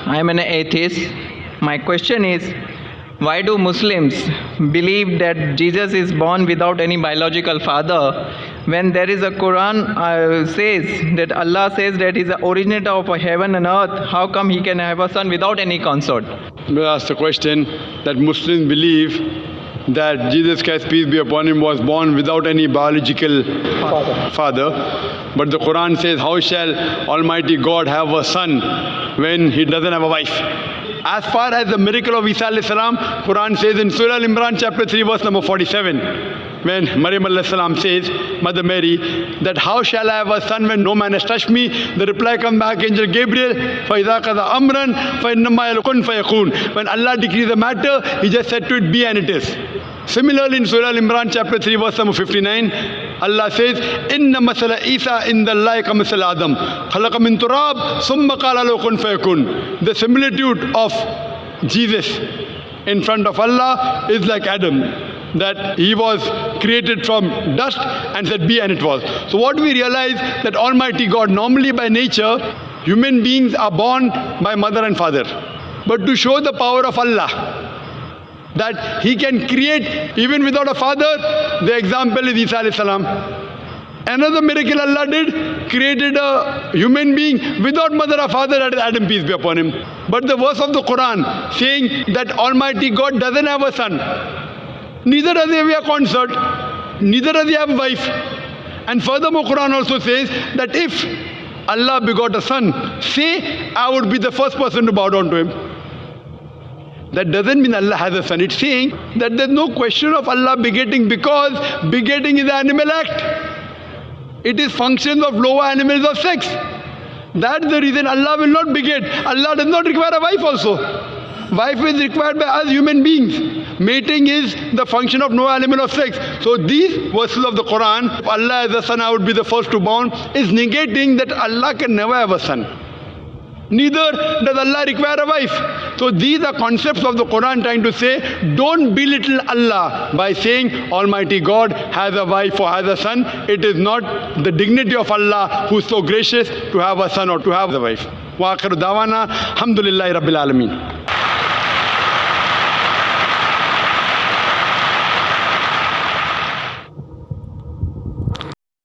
I'm an atheist. My question is, why do Muslims believe that Jesus is born without any biological father when there is a Quran says that Allah says that He is the originator of heaven and earth? How come He can have a son without any consort? We asked the question that Muslims believe that Jesus Christ, peace be upon Him, was born without any biological father. But the Quran says, how shall Almighty God have a son when He doesn't have a wife? As far as the miracle of Isa alayhi salam, Quran says in Surah Al-Imran chapter 3 verse number 47, when Maryam alayhi salam says, Mother Mary, that how shall I have a son when no man has touched me? The reply comes back, Angel Gabriel, فَإِذَا قَضَى أَمْرًا فَإِنَّمَا يَكُنْ فَيَكُونُ. When Allah decrees a matter, He just said to it, be, and it is. Similarly, in Surah Al-Imran chapter 3 verse number 59, Allah says, إِنَّ مَثَلَ إِيسَى إِنَّ اللَّهِ كَمَثَلِ آدَمَ خَلَقَ مِن تُرَابٍ ثُمَّ قَالَ لَهُ كُن فَيَكُونُ. The similitude of Jesus in front of Allah is like Adam, that he was created from dust and said be, and it was. So what we realize, that Almighty God, normally by nature, human beings are born by mother and father. But to show the power of Allah, that He can create even without a father, the example is Isa alayhi salam. Another miracle Allah did, created a human being without mother or father, that is Adam, peace be upon him. But the verse of the Quran saying that Almighty God doesn't have a son, neither does He have a consort, neither does He have a wife. And furthermore, Quran also says that if Allah begot a son, say, I would be the first person to bow down to Him. That doesn't mean Allah has a son. It's saying that there's no question of Allah begetting, because begetting is an animal act. It is functions of lower animals of sex. That's the reason Allah will not beget. Allah does not require a wife also. Wife is required by us human beings. Mating is the function of no animal of sex. So these verses of the Quran, if Allah has a son, I would be the first to born, is negating that Allah can never have a son. Neither does Allah require a wife. So these are concepts of the Quran trying to say, don't belittle Allah by saying Almighty God has a wife or has a son. It is not the dignity of Allah, who is so gracious, to have a son or to have a wife. Wa akhiru dawana, alhamdulillahi rabbil alameen.